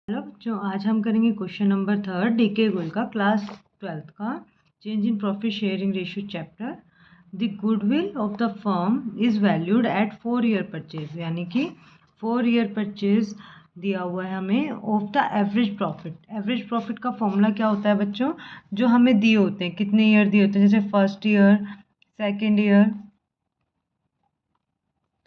Hello बच्चों, आज हम करेंगे क्वेश्चन नंबर 3 डीके गोयल का क्लास 12th का change in profit sharing ratio chapter. The goodwill of the firm is valued at 4 year purchase, यानी कि 4 ईयर परचेज दिया हुआ है हमें of the average profit. Average profit का फॉर्मूला क्या होता है बच्चों? जो हमें दिए होते हैं, कितने ईयर दिए होते हैं, जैसे first year, second year,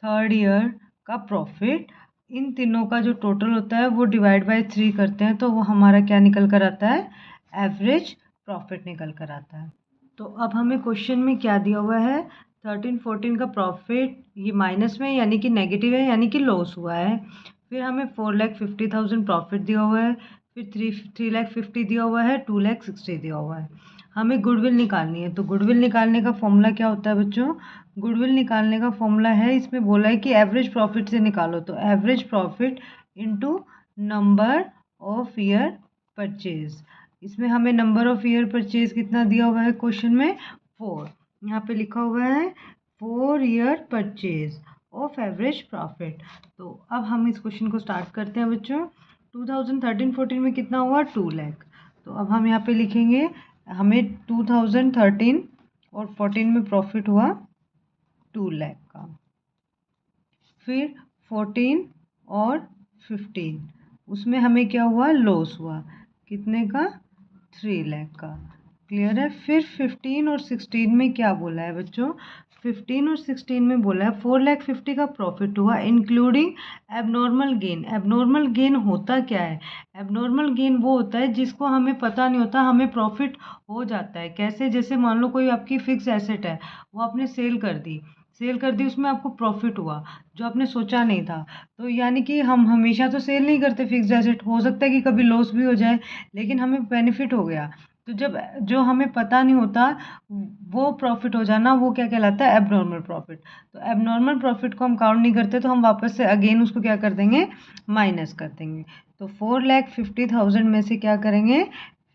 third year का प्रॉफिट, इन तीनों का जो टोटल होता है वो डिवाइड बाय 3 करते हैं, तो वो हमारा क्या निकल कर आता है? एवरेज प्रॉफिट निकल कर आता है। तो अब हमें क्वेश्चन में क्या दिया हुआ है? 13-14 का प्रॉफिट ये माइनस में यानी कि नेगेटिव है, यानी कि लॉस हुआ है। फिर हमें 4,50,000 प्रॉफिट दिया हुआ है, फिर 3,50,000 दिया हुआ है, 2,60,000 दिया हुआ है। हमें गुडविल निकालनी है, तो गुडविल निकालने का फॉर्मूला क्या होता है बच्चों? गुडविल निकालने का फॉर्मूला है, इसमें बोला है कि एवरेज प्रॉफिट से निकालो, तो average profit into number of year purchase. इसमें हमें नंबर ऑफ ईयर परचेज कितना दिया हुआ है क्वेश्चन में? 4। यहाँ पे लिखा हुआ है 4 year purchase of average profit. तो अब हम इस क्वेश्चन को स्टार्ट करते हैं बच्चों। 2013-14 में कितना हुआ? 2 लाख। तो अब हम यहाँ पे लिखेंगे हमें 2013 और 14 में प्रॉफिट हुआ 2 लाख का। फिर 14 और 15 उसमें हमें क्या हुआ? लॉस हुआ। कितने का? 3 लाख का। क्लियर है? फिर 15 और 16 में क्या बोला है बच्चों? 15 और 16 में बोला है 4,50,000 का प्रॉफिट हुआ including abnormal gain. Abnormal gain होता क्या है? एबनॉर्मल गेन वो होता है जिसको हमें पता नहीं होता, हमें प्रॉफिट हो जाता है। कैसे? जैसे मान लो कोई आपकी फिक्स एसेट है, वो आपने सेल कर दी, उसमें आपको प्रॉफिट हुआ जो आपने सोचा नहीं था। तो यानी कि हम हमेशा तो सेल नहीं करते फिक्स्ड एसेट, हो सकता है कि कभी लॉस भी हो जाए, लेकिन हमें बेनिफिट हो गया। तो जब जो हमें पता नहीं होता वो प्रॉफिट हो जाना, वो क्या कहलाता है? Abnormal profit. तो एबनॉर्मल प्रॉफिट को हम काउंट नहीं करते, तो हम वापस से अगेन उसको क्या कर देंगे? माइनस कर देंगे। तो 4,50,000 में से क्या करेंगे?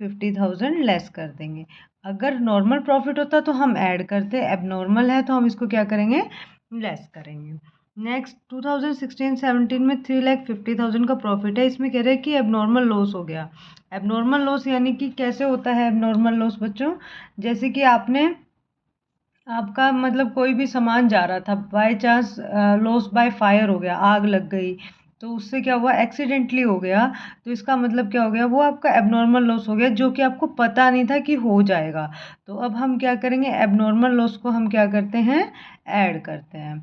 50,000 लेस कर देंगे। अगर नॉर्मल प्रॉफिट होता तो हम ऐड करते, एबनॉर्मल है तो हम इसको क्या करेंगे? लेस करेंगे। नेक्स्ट 2016-17 में 3,50,000 का प्रॉफिट है, इसमें कह रहे हैं कि एबनॉर्मल लॉस हो गया। एबनॉर्मल लॉस यानी कि कैसे होता है एबनॉर्मल लॉस बच्चों? जैसे कि आपका मतलब कोई भी सामान जा रहा था, by chance loss by fire हो गया, आग लग गई, तो उससे क्या हुआ? एक्सीडेंटली हो गया। तो इसका मतलब क्या हो गया? वो आपका एबनॉर्मल लॉस हो गया, जो कि आपको पता नहीं था कि हो जाएगा। तो अब हम क्या करेंगे? एबनॉर्मल लॉस को हम क्या करते हैं? ऐड करते हैं।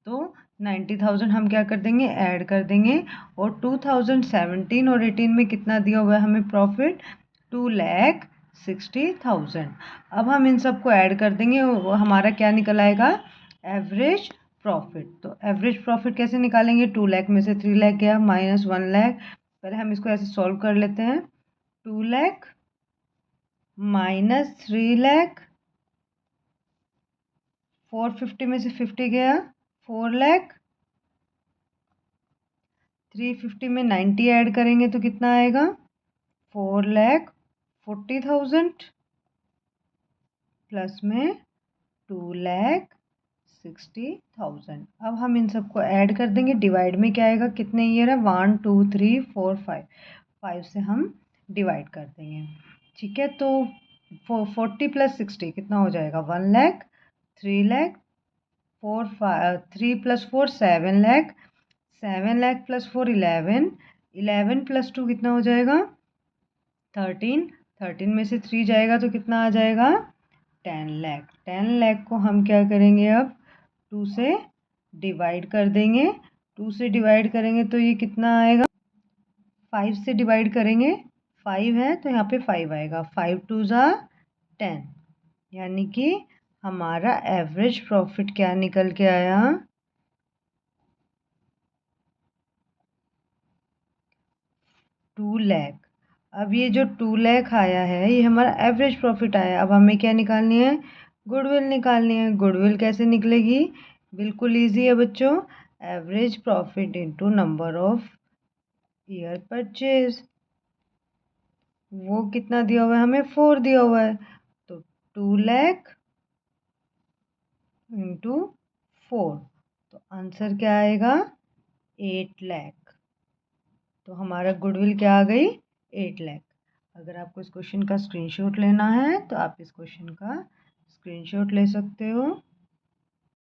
तो 90,000 हम क्या कर देंगे? ऐड कर देंगे। और 2017 और 18 में कितना दिया हुआ है हमें प्रॉफिट? 2,60,000। अब हम इन सबको ऐड कर देंगे, वो हमारा क्या निकल आएगा? Average profit. तो एवरेज प्रॉफिट कैसे निकालेंगे? 2 लाख में से 3 लाख गया, माइनस 1 लाख। पहले हम इसको ऐसे सॉल्व कर लेते हैं। 2 लाख माइनस 3 लाख, 450 में से 50 गया, 4 लाख। 350 में 90 ऐड करेंगे तो कितना आएगा? 4,40,000 प्लस में 2,60,000। अब हम इन सबको ऐड कर देंगे, डिवाइड में क्या आएगा? कितने ईयर है? 1 2 3 4 5, 5 से हम डिवाइड कर देंगे। ठीक है, तो 40 प्लस 60 कितना हो जाएगा? 1 lakh. 3 lakh, 3 plus 4 7 lakh, 7 lakh plus 4 11, 11 plus 2 कितना हो जाएगा? 13, 13 में से 3 जाएगा तो कितना आ जाएगा? 10 लाख। 10 लाख को हम क्या करेंगे? अब 2 से डिवाइड कर देंगे। 2 से डिवाइड करेंगे तो ये कितना आएगा? 5 से डिवाइड करेंगे, 5 है तो यहाँ पे 5 आएगा। 5 2 ज़ा 10, यानी कि हमारा एवरेज प्रॉफिट क्या निकल के आया? 2 लाख। अब ये जो 2 लाख आया है ये हमारा एवरेज प्रॉफिट आया। अब हमें क्या निकालनी है? गुडविल निकालनी है। गुडविल कैसे निकलेगी? बिल्कुल इजी है बच्चों। Average profit into number of year purchase. वो कितना दिया हुआ है हमें? 4 दिया हुआ है, तो 2 लाख इंटू 4, तो आंसर क्या आएगा? 8 लाख। तो हमारा गुडविल क्या आ गई 8 लाख। अगर आपको इस क्वेश्चन का स्क्रीनशॉट लेना है तो आप इस क्वेश्चन का स्क्रीनशॉट ले सकते हो।